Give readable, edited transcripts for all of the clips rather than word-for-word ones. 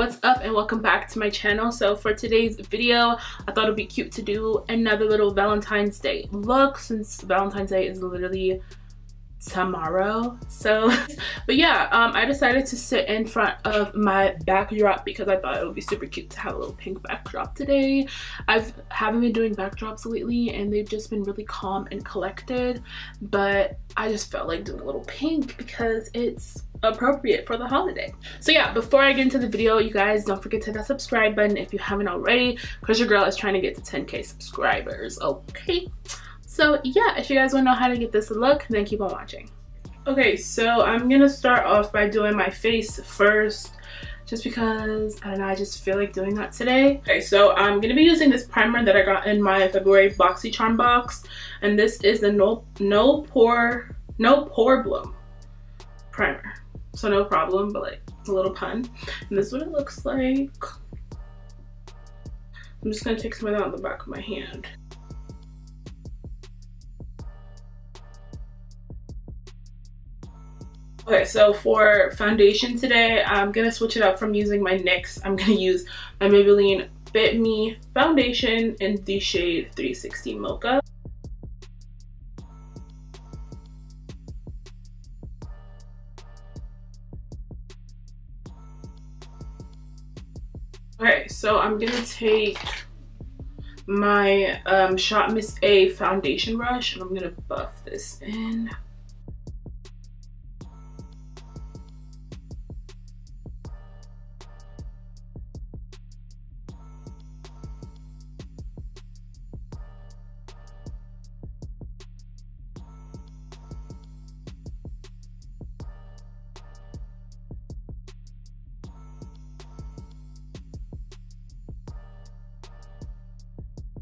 What's up and welcome back to my channel. So for today's video, I thought it'd be cute to do another little Valentine's Day look since Valentine's Day is literally tomorrow. So but yeah, I decided to sit in front of my backdrop because I thought it would be super cute to have a little pink backdrop today. Haven't been doing backdrops lately and they've just been really calm and collected, but I just felt like doing a little pink because it's appropriate for the holiday. So yeah, before I get into the video, you guys don't forget to hit that subscribe button if you haven't already, because your girl is trying to get to 10k subscribers. Okay, so yeah, if you guys want to know how to get this look, then keep on watching. Okay, so I'm gonna start off by doing my face first, just because I don't know, I just feel like doing that today. Okay, so I'm gonna be using this primer that I got in my February BoxyCharm box, and this is the no pore bloom primer. So no problem, but like a little pun. And this is what it looks like. I'm just gonna take some of that on the back of my hand. Okay, so for foundation today, I'm gonna switch it up from using my NYX. I'm gonna use my Maybelline Fit Me foundation in the shade 360 Mocha. Okay, so I'm gonna take my Shot Miss A foundation brush and I'm gonna buff this in.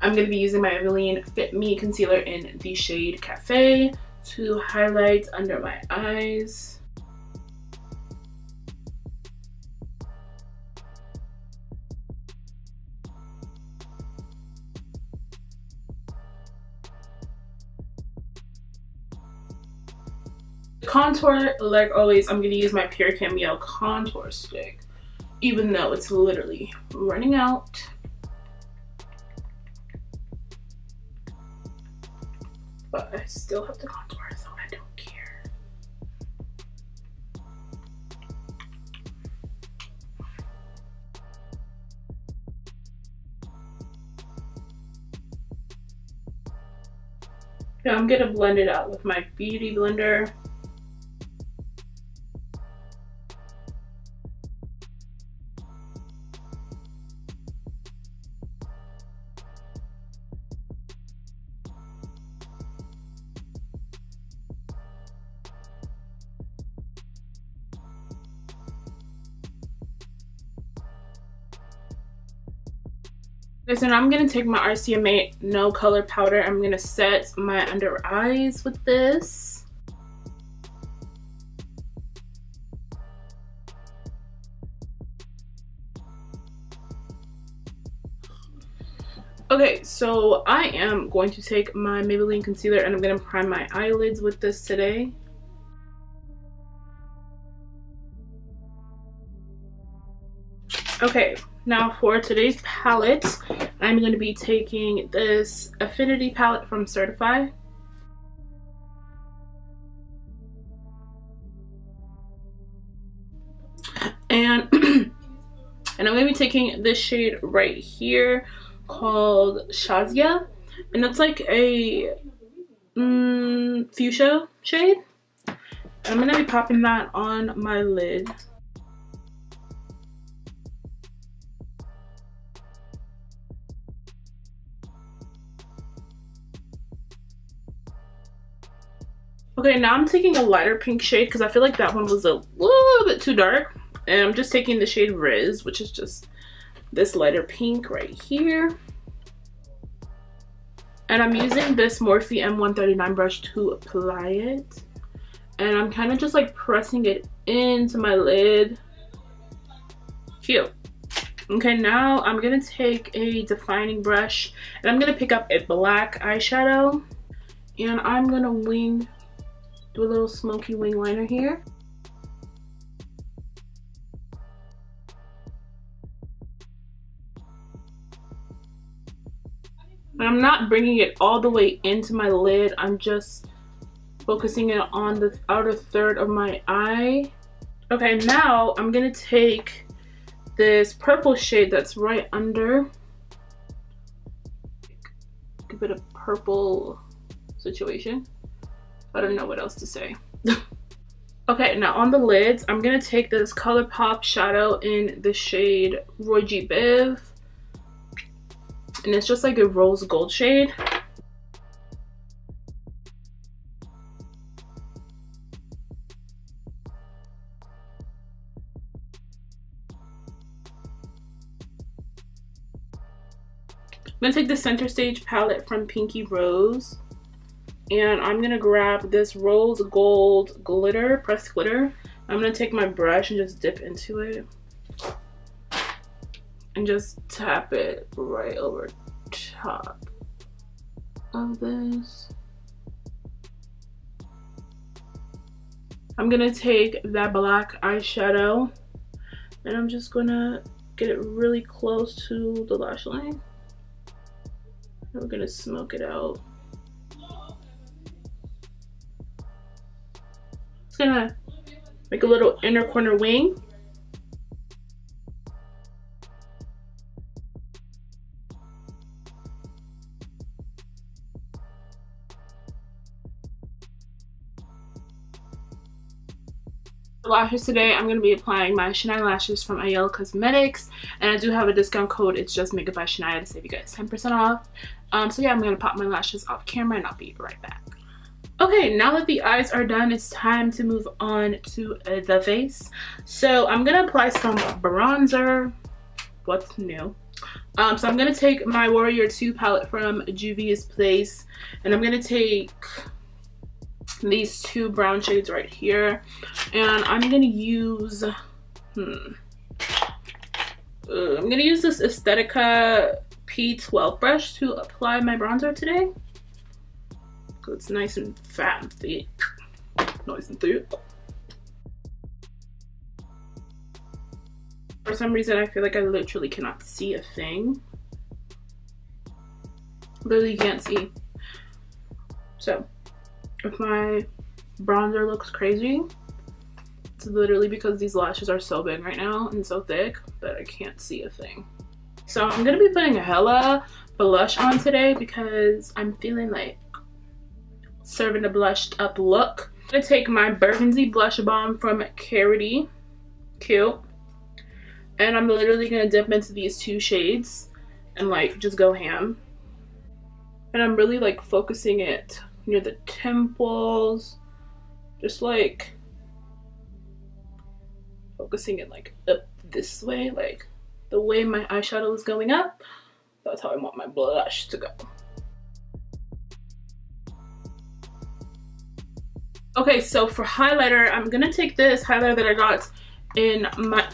I'm going to be using my Maybelline Fit Me concealer in the shade Cafe to highlight under my eyes. Contour, like always, I'm going to use my Pure Cameo contour stick, even though it's literally running out. But I still have to contour, so I don't care. Now I'm gonna blend it out with my beauty blender. Okay, so now I'm going to take my RCMA No Color Powder. I'm going to set my under eyes with this. Okay, so I am going to take my Maybelline concealer and I'm going to prime my eyelids with this today. Okay, now for today's palette, I'm going to be taking this Affinity palette from Certify. And I'm going to be taking this shade right here called Shazia. And it's like a fuchsia shade. I'm going to be popping that on my lid. Okay, now I'm taking a lighter pink shade because I feel like that one was a little bit too dark. And I'm just taking the shade Riz, which is just this lighter pink right here. And I'm using this Morphe M139 brush to apply it. And I'm kind of just like pressing it into my lid. Cute. Okay, now I'm going to take a defining brush and I'm going to pick up a black eyeshadow. And I'm going to do a little smoky wing liner here. I'm not bringing it all the way into my lid. I'm just focusing it on the outer third of my eye. Okay, now I'm gonna take this purple shade that's right under. Give it a purple situation. I don't know what else to say. Okay, now on the lids, I'm gonna take this ColourPop shadow in the shade Roy G. Biv. And it's just like a rose gold shade. I'm gonna take the Center Stage palette from Pinky Rose. And I'm gonna grab this rose gold glitter, pressed glitter. I'm gonna take my brush and just dip into it. And just tap it right over top of this. I'm gonna take that black eyeshadow and I'm just gonna get it really close to the lash line. And we're gonna smoke it out. It's gonna make a little inner corner wing. For lashes today, I'm going to be applying my Shaniah lashes from Ayel Cosmetics, and I do have a discount code. It's just Makeup by Shaniah to save you guys 10% off. So yeah, I'm going to pop my lashes off camera and I'll be right back. Okay, now that the eyes are done, it's time to move on to the face. So I'm going to apply some bronzer. What's new? So I'm going to take my Warrior 2 palette from Juvia's Place, and I'm going to take these two brown shades right here, and I'm going to use I'm going to use this Aesthetica P12 brush to apply my bronzer today. So it's nice and fat and thick. Nice and thick. For some reason, I feel like I literally cannot see a thing. Literally can't see. So, if my bronzer looks crazy, it's literally because these lashes are so big right now and so thick that I can't see a thing. So I'm going to be putting hella blush on today because I'm feeling like serving a blushed up look. I'm going to take my burgundy blush balm from Carity. Cute. And I'm literally going to dip into these two shades and like just go ham. And I'm really like focusing it near the temples, just like focusing it like up this way, like the way my eyeshadow is going up. That's how I want my blush to go. Okay, so for highlighter, I'm gonna take this highlighter that I got in my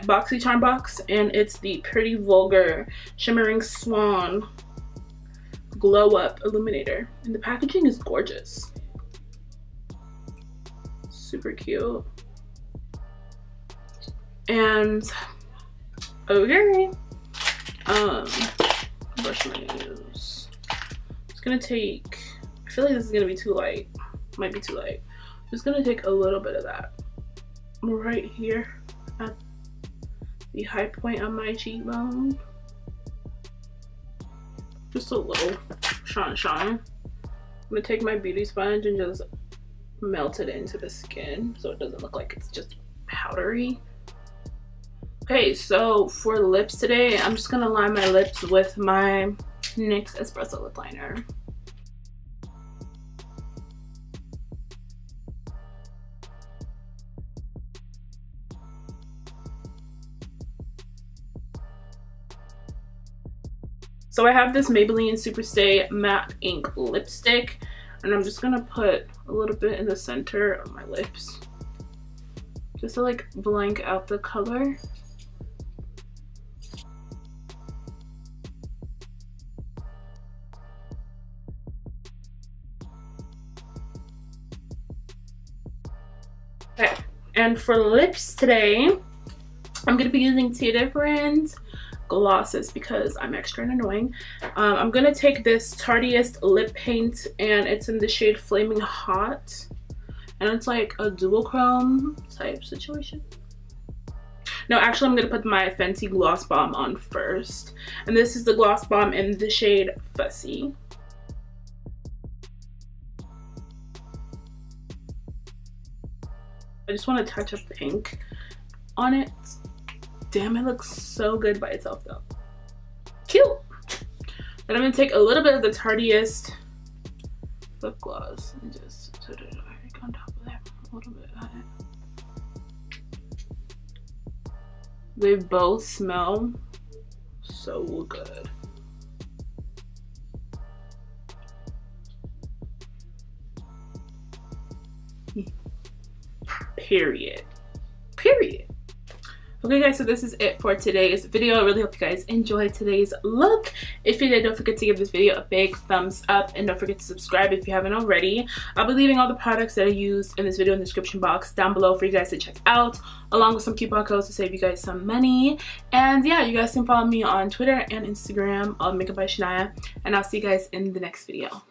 BoxyCharm box, and it's the Pretty Vulgar Shimmering Swan Glow Up Illuminator, and the packaging is gorgeous. Super cute. And okay, brush my nose. It's gonna take, I feel like this is gonna be too light. Might be too light. I'm just gonna take a little bit of that right here at the high point on my cheekbone. Just a little shine. I'm gonna take my beauty sponge and just melt it into the skin so it doesn't look like it's just powdery. Okay, so for lips today, I'm just gonna line my lips with my NYX Espresso lip liner. So I have this Maybelline Superstay Matte Ink lipstick, and I'm just gonna put a little bit in the center of my lips, just to like blank out the color. Okay, and for lips today, I'm gonna be using two different glosses because I'm extra and annoying. I'm gonna take this Tardiest lip paint, and it's in the shade Flaming Hot, and it's like a dual chrome type situation. No, actually I'm gonna put my Fenty Gloss Bomb on first, and this is the Gloss Bomb in the shade Fussy. I just want to touch a pink on it. Damn, it looks so good by itself though. Cute. Then I'm gonna take a little bit of the Tardiest lip gloss and just put it right on top of there. A little bit on it. They both smell so good. Period. Okay guys, so this is it for today's video. I really hope you guys enjoyed today's look. If you did, don't forget to give this video a big thumbs up, and don't forget to subscribe if you haven't already. I'll be leaving all the products that I used in this video in the description box down below for you guys to check out, along with some coupon codes to save you guys some money. And yeah, you guys can follow me on Twitter and Instagram, all Makeup by Shaniah, and I'll see you guys in the next video.